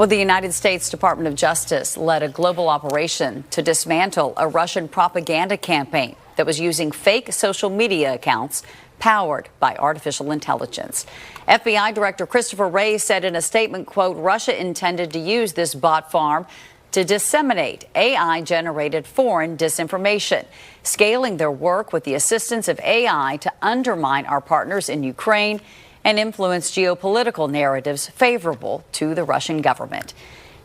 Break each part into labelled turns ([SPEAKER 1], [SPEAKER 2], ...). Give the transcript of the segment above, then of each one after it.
[SPEAKER 1] Well, the United States Department of Justice led a global operation to dismantle a Russian propaganda campaign that was using fake social media accounts powered by artificial intelligence. FBI Director Christopher Wray said in a statement, quote, Russia intended to use this bot farm to disseminate AI-generated foreign disinformation, scaling their work with the assistance of AI to undermine our partners in Ukraine and influence geopolitical narratives favorable to the Russian government.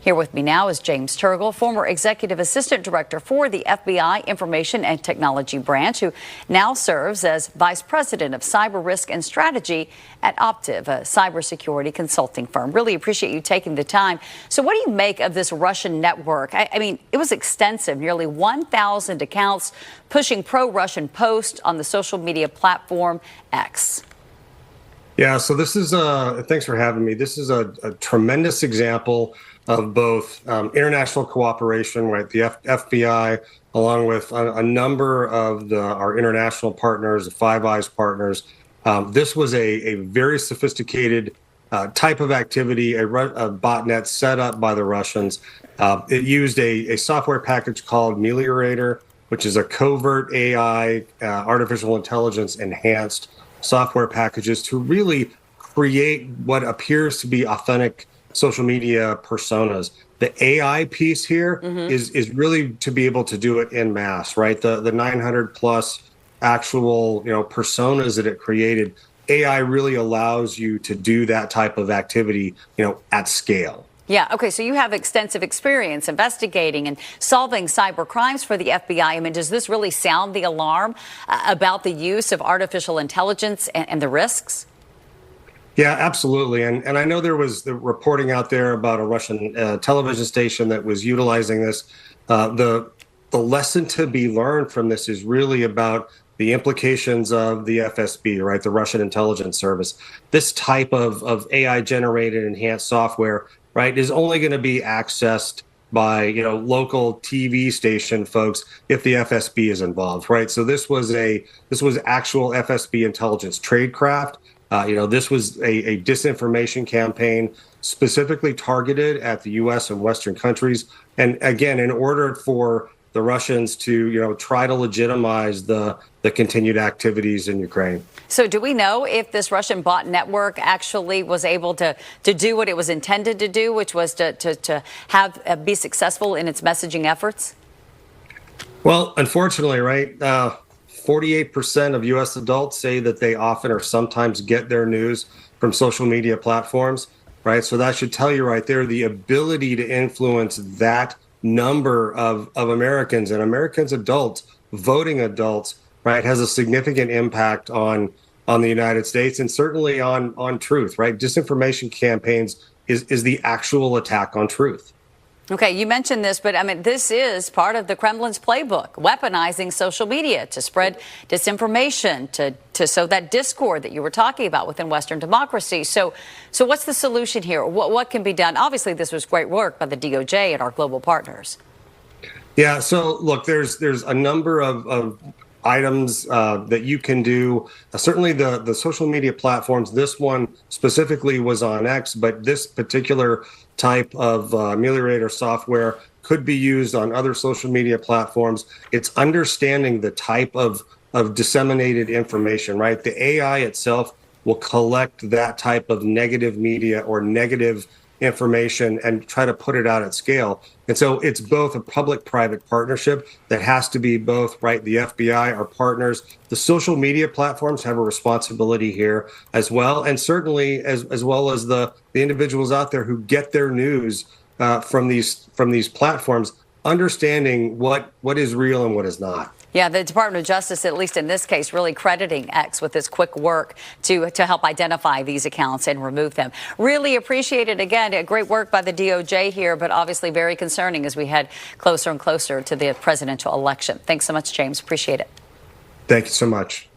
[SPEAKER 1] Here with me now is James Turgal, former Executive Assistant Director for the FBI Information and Technology Branch, who now serves as Vice President of Cyber Risk and Strategy at Optiv, a cybersecurity consulting firm. Really appreciate you taking the time. So what do you make of this Russian network? I mean, it was extensive, nearly 1,000 accounts pushing pro-Russian posts on the social media platform X.
[SPEAKER 2] Yeah, so this is thanks for having me. This is a tremendous example of both international cooperation, right? The FBI, along with a number of our international partners, the Five Eyes partners. This was a very sophisticated type of activity, a botnet set up by the Russians. It used a software package called Meliorator, which is a covert AI, artificial intelligence enhanced software packages to really create what appears to be authentic social media personas. The AI piece here is really to be able to do it en masse, right? The 900 plus actual personas that it created. AI really allows you to do that type of activity, at scale.
[SPEAKER 1] Yeah. Okay. So you have extensive experience investigating and solving cyber crimes for the FBI. I mean, does this really sound the alarm about the use of artificial intelligence and the risks?
[SPEAKER 2] Yeah, absolutely. And I know there was the reporting out there about a Russian television station that was utilizing this. The lesson to be learned from this is really about the implications of the FSB, right, the Russian intelligence service. This type of AI-generated enhanced software, right, is only going to be accessed by local TV station folks if the FSB is involved, right? So this was actual FSB intelligence tradecraft. This was a disinformation campaign specifically targeted at the U.S. and Western countries. And again, in order for the Russians to, try to legitimize the continued activities in Ukraine.
[SPEAKER 1] So do we know if this Russian bot network actually was able to do what it was intended to do, which was to be successful in its messaging efforts?
[SPEAKER 2] Well, unfortunately, right, 48% of U.S. adults say that they often or sometimes get their news from social media platforms, right? So that should tell you right there the ability to influence that number of Americans and Americans adults, voting adults, right, has a significant impact on the United States and certainly on truth, right? Disinformation campaigns is the actual attack on truth.
[SPEAKER 1] Okay, you mentioned this, but I mean, this is part of the Kremlin's playbook, weaponizing social media to spread disinformation, to sow that discord that you were talking about within Western democracy. So what's the solution here? What can be done? Obviously, this was great work by the DOJ and our global partners.
[SPEAKER 2] Yeah, so look, there's a number of items that you can do. Certainly the social media platforms, this one specifically was on X, but this particular type of Meliorator software could be used on other social media platforms. It's understanding the type of disseminated information, right? The AI itself will collect that type of negative media or negative information and try to put it out at scale. And so it's both a public-private partnership that has to be both, right, the FBI, our partners, the social media platforms have a responsibility here as well, and certainly as well as the individuals out there who get their news from these platforms, understanding what is real and what is not.
[SPEAKER 1] Yeah, the Department of Justice, at least in this case, really crediting X with this quick work to help identify these accounts and remove them. Really appreciate it. Again, great work by the DOJ here, but obviously very concerning as we head closer and closer to the presidential election. Thanks so much, James. Appreciate it.
[SPEAKER 2] Thank you so much.